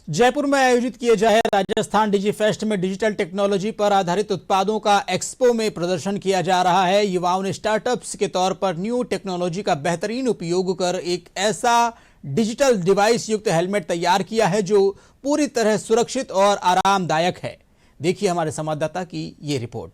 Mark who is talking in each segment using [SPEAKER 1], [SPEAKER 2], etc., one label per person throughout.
[SPEAKER 1] जयपुर में आयोजित किए जा रहे राजस्थान डिजी फेस्ट में डिजिटल टेक्नोलॉजी पर आधारित उत्पादों का एक्सपो में प्रदर्शन किया जा रहा है। युवाओं ने स्टार्टअप्स के तौर पर न्यू टेक्नोलॉजी का बेहतरीन उपयोग कर एक ऐसा डिजिटल डिवाइस युक्त हेलमेट तैयार किया है जो पूरी तरह सुरक्षित और आरामदायक है। देखिए हमारे संवाददाता की ये रिपोर्ट।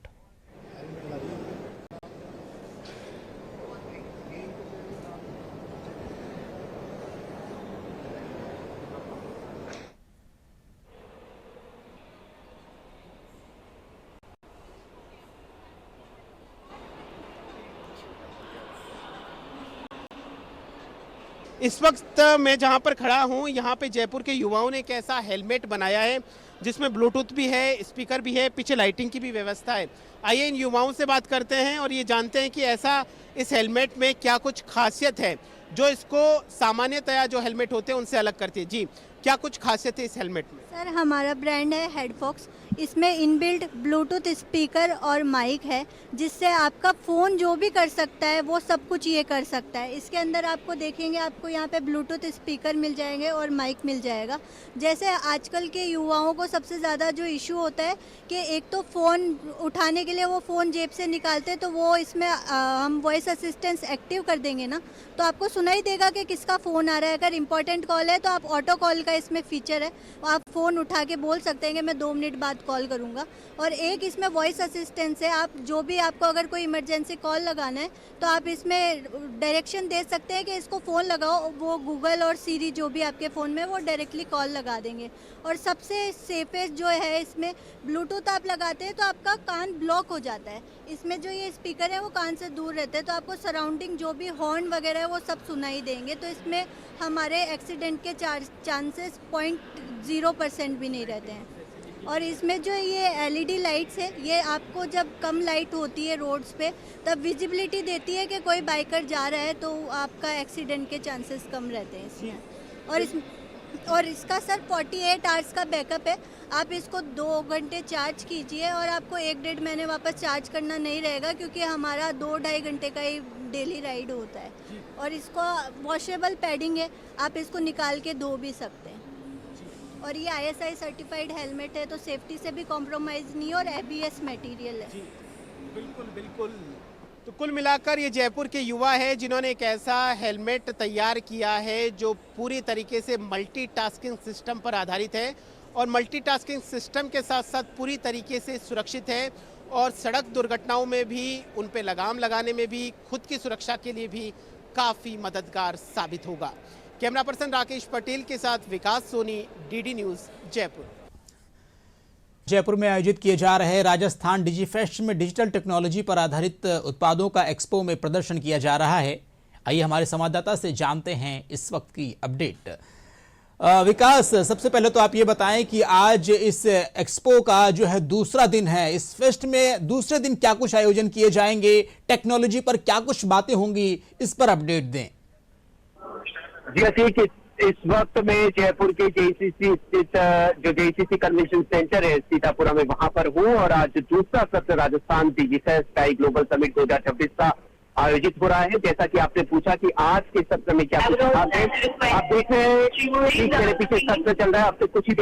[SPEAKER 2] इस वक्त मैं जहां पर खड़ा हूं, यहां पे जयपुर के युवाओं ने एक ऐसा हेलमेट बनाया है जिसमें ब्लूटूथ भी है, स्पीकर भी है, पीछे लाइटिंग की भी व्यवस्था है। आइए इन युवाओं से बात करते हैं और ये जानते हैं कि ऐसा इस हेलमेट में क्या कुछ खासियत है जो इसको सामान्यतया जो हेलमेट होते हैं उनसे अलग करती है। जी, क्या कुछ खासियत है इस हेलमेट में?
[SPEAKER 3] सर, हमारा ब्रांड है हेडफॉक्स। इसमें इनबिल्ट ब्लूटूथ स्पीकर और माइक है जिससे आपका फ़ोन जो भी कर सकता है वो सब कुछ ये कर सकता है। इसके अंदर आपको देखेंगे, आपको यहाँ पे ब्लूटूथ स्पीकर मिल जाएंगे और माइक मिल जाएगा। जैसे आजकल के युवाओं को सबसे ज़्यादा जो इशू होता है कि एक तो फ़ोन उठाने के लिए वो फ़ोन जेब से निकालते हैं, तो वो इसमें हम वॉइस असिस्टेंस एक्टिव कर देंगे ना, तो आपको सुनाई देगा कि किसका फ़ोन आ रहा है। अगर इंपॉर्टेंट कॉल है तो आप ऑटो कॉल का इसमें फीचर है, आप फ़ोन उठा के बोल सकते हैं कि मैं 2 मिनट बाद कॉल करूंगा। और एक इसमें वॉइस असिस्टेंस है, आप जो भी आपको अगर कोई इमरजेंसी कॉल लगाना है तो आप इसमें डायरेक्शन दे सकते हैं कि इसको फ़ोन लगाओ, वो गूगल और सीरी जो भी आपके फ़ोन में वो डायरेक्टली कॉल लगा देंगे। और सबसे सेफेस्ट जो है, इसमें ब्लूटूथ आप लगाते हैं तो आपका कान ब्लॉक हो जाता है। इसमें जो ये स्पीकर है वो कान से दूर रहते हैं, तो आपको सराउंडिंग जो भी हॉर्न वगैरह है वो सब सुनाई देंगे। तो इसमें हमारे एक्सीडेंट के चांसेस 0.0% भी नहीं रहते हैं। और इसमें जो ये एलईडी लाइट्स है, ये आपको जब कम लाइट होती है रोड्स पे तब विजिबिलिटी देती है कि कोई बाइकर जा रहा है, तो आपका एक्सीडेंट के चांसेस कम रहते हैं इसमें। और इसका सर 48 आवर्स का बैकअप है। आप इसको 2 घंटे चार्ज कीजिए और आपको 1-1.5 महीने वापस चार्ज करना नहीं रहेगा, क्योंकि हमारा 2-2.5 घंटे का ही डेली राइड होता है। और इसको वॉशेबल पैडिंग है, आप इसको निकाल के धो भी सकते हैं। और ये ISI सर्टिफाइड हेलमेट है, तो सेफ्टी से भी कॉम्प्रोमाइज़ नहीं और ABS मटेरियल है।
[SPEAKER 2] जी, बिल्कुल बिल्कुल। तो कुल मिलाकर ये जयपुर के युवा है जिन्होंने एक ऐसा हेलमेट तैयार किया है जो पूरी तरीके से मल्टीटास्किंग सिस्टम पर आधारित है और मल्टीटास्किंग सिस्टम के साथ साथ पूरी तरीके से सुरक्षित है और सड़क दुर्घटनाओं में भी उन पे लगाम लगाने में भी, खुद की सुरक्षा के लिए भी काफ़ी मददगार साबित होगा। कैमरा पर्सन राकेश पटेल के साथ विकास सोनी, DD न्यूज़, जयपुर।
[SPEAKER 1] जयपुर में आयोजित किए जा रहे राजस्थान डिजी फेस्ट में डिजिटल टेक्नोलॉजी पर आधारित उत्पादों का एक्सपो में प्रदर्शन किया जा रहा है। आइए हमारे संवाददाता से जानते हैं इस वक्त की अपडेट। विकास, सबसे पहले तो आप ये बताएं कि आज इस एक्सपो का जो है दूसरा दिन है, इस फेस्ट में दूसरे दिन क्या कुछ आयोजन किए जाएंगे, टेक्नोलॉजी पर क्या कुछ बातें होंगी, इस पर अपडेट दें।
[SPEAKER 4] जी ठीक, इस वक्त में जयपुर के JCC स्थित जो JCC कन्वेंशन सेंटर है सीतापुरा में, वहां पर हूँ और आज दूसरा सत्र राजस्थान डिजी फेस्ट का ग्लोबल समिट 2026 का आयोजित हो रहा है। जैसा कि आपने पूछा कि आज के सत्र में क्या कुछ खास है, आप देख रहे हैं कि मेरे पीछे सत्र चल रहा है। अब से कुछ ही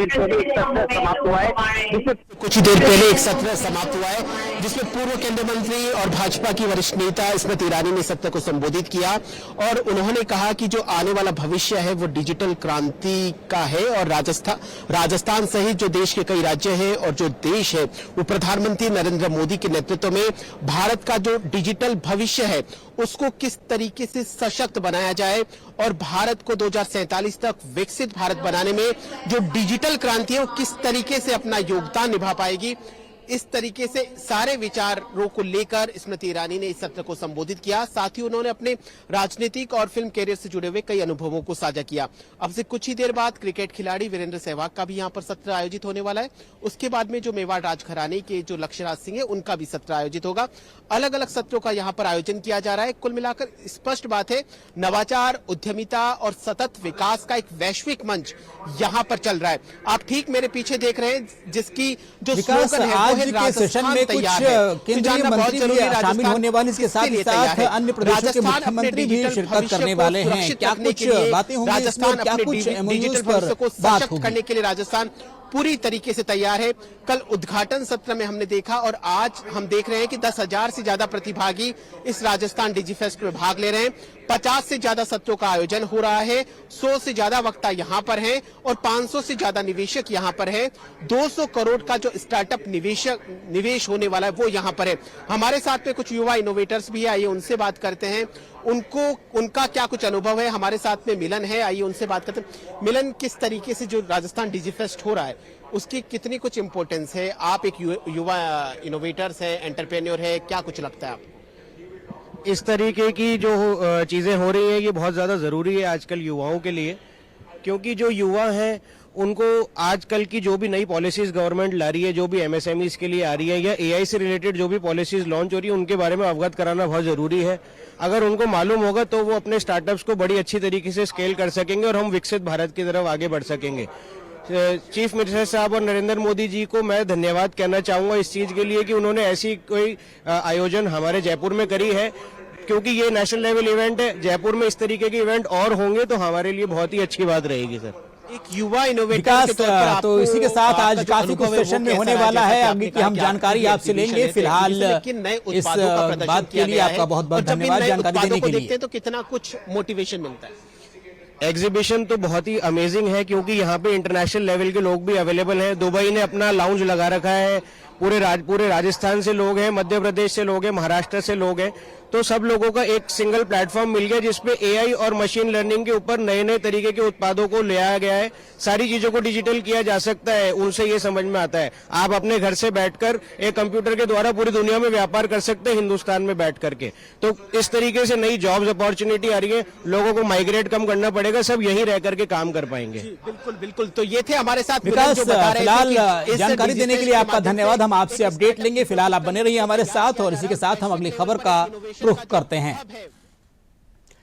[SPEAKER 4] देर पहले एक सत्र समाप्त हुआ है जिसमें पूर्व केंद्रीय मंत्री और भाजपा की वरिष्ठ नेता स्मृति ईरानी ने सत्र को संबोधित किया और उन्होंने कहा कि जो आने वाला भविष्य है वो डिजिटल क्रांति का है और राजस्थान सहित जो देश के कई राज्य हैं और जो देश है वो प्रधानमंत्री नरेंद्र मोदी के नेतृत्व में भारत का जो डिजिटल भविष्य है उसको किस तरीके से सशक्त बनाया जाए और भारत को 2047 तक विकसित भारत बनाने में जो डिजिटल क्रांति है वो किस तरीके से अपना योगदान निभा पाएगी, इस तरीके से सारे विचारों को लेकर स्मृति ईरानी ने इस सत्र को संबोधित किया। साथ ही उन्होंने अपने राजनीतिक और फिल्म कैरियर से जुड़े हुए कई अनुभवों को साझा किया। अब से कुछ ही देर बाद क्रिकेट खिलाड़ी वीरेंद्र सहवाग का भी यहाँ पर सत्र आयोजित होने वाला है। उसके बाद में जो मेवाड़ राजघराने के जो लक्ष्यराज सिंह है उनका भी सत्र आयोजित होगा। अलग अलग सत्रों का यहाँ पर आयोजन किया जा रहा है। कुल मिलाकर स्पष्ट बात है, नवाचार, उद्यमिता और सतत विकास का एक वैश्विक मंच यहाँ पर चल रहा है। आप ठीक मेरे पीछे देख रहे हैं जिसकी जो स्लोगन है
[SPEAKER 1] आज के सेशन में कुछ केंद्रीय मंत्री भी शामिल होने वाले, इसके साथ ही साथ अन्य प्रदेशों के मुख्यमंत्री भी शिरकत करने वाले हैं। क्या कुछ बातें होंगी इसमें, क्या कुछ MOUs पर बात होगी?
[SPEAKER 2] करने के लिए राजस्थान पूरी तरीके से तैयार है। कल उद्घाटन सत्र में हमने देखा और आज हम देख रहे हैं कि 10,000 से ज्यादा प्रतिभागी इस राजस्थान डिजीफेस्ट में भाग ले रहे हैं। 50 से ज्यादा सत्रों का आयोजन हो रहा है, 100 से ज्यादा वक्ता यहां पर हैं और 500 से ज्यादा निवेशक यहां पर है। 200 करोड़ का जो स्टार्टअप निवेश होने वाला है वो यहां पर है। हमारे साथ में कुछ युवा इनोवेटर्स भी है, आइए उनसे बात करते हैं। उनका क्या कुछ अनुभव है। हमारे साथ में मिलन है, आइए उनसे बात करते हैं। मिलन, किस तरीके से जो राजस्थान डिजीफेस्ट हो रहा है उसकी कितनी कुछ इंपॉर्टेंस है? आप एक युवा इनोवेटर्स है, एंटरप्रेन्योर है, क्या कुछ लगता है आप?
[SPEAKER 5] इस तरीके की जो चीज़ें हो रही हैं ये बहुत ज़्यादा ज़रूरी है आजकल युवाओं के लिए, क्योंकि जो युवा हैं उनको आजकल की जो भी नई पॉलिसीज गवर्नमेंट ला रही है, जो भी MSMEs के लिए आ रही है या AI से रिलेटेड जो भी पॉलिसीज लॉन्च हो रही है उनके बारे में अवगत कराना बहुत ज़रूरी है। अगर उनको मालूम होगा तो वो अपने स्टार्टअप्स को बड़ी अच्छी तरीके से स्केल कर सकेंगे और हम विकसित भारत की तरफ आगे बढ़ सकेंगे। चीफ मिनिस्टर साहब और नरेंद्र मोदी जी को मैं धन्यवाद कहना चाहूँगा इस चीज़ के लिए कि उन्होंने ऐसी कोई आयोजन हमारे जयपुर में करी है, क्योंकि ये नेशनल लेवल इवेंट है। जयपुर में इस तरीके के इवेंट और होंगे तो हमारे लिए बहुत ही अच्छी बात रहेगी सर।
[SPEAKER 2] एक युवा इनोवेटर
[SPEAKER 1] तो इसी के साथ आज काफी कुछ सेशन में होने वाला है, आगे की हम जानकारी आपसे लेंगे। फिलहाल इस बात के लिए आपका बहुत बहुत धन्यवाद जानकारी देने के लिए।
[SPEAKER 2] तो कितना कुछ मोटिवेशन मिलता है।
[SPEAKER 5] एग्जीबिशन तो बहुत ही अमेजिंग है, क्योंकि यहाँ पे इंटरनेशनल लेवल के लोग भी अवेलेबल हैं। दुबई ने अपना लाउंज लगा रखा है, पूरे राजस्थान से लोग हैं, मध्य प्रदेश से लोग हैं, महाराष्ट्र से लोग हैं। तो सब लोगों का एक सिंगल प्लेटफॉर्म मिल गया जिसपे AI और मशीन लर्निंग के ऊपर नए नए तरीके के उत्पादों को ले आया गया है। सारी चीजों को डिजिटल किया जा सकता है। उनसे ये समझ में आता है आप अपने घर से बैठकर एक कंप्यूटर के द्वारा पूरी दुनिया में व्यापार कर सकते हैं, हिंदुस्तान में बैठ करके। तो इस तरीके से नई जॉब्स अपॉर्चुनिटी आ रही है, लोगों को माइग्रेट कम करना पड़ेगा, सब यहीं रह करके काम कर पाएंगे।
[SPEAKER 2] बिल्कुल बिल्कुल। तो ये थे हमारे साथ
[SPEAKER 1] विकास, फिलहाल जानकारी देने के लिए आपका धन्यवाद। हम आपसे अपडेट लेंगे। फिलहाल आप बने रहिए हमारे साथ और इसी के साथ हम अगली खबर का रुख करते हैं।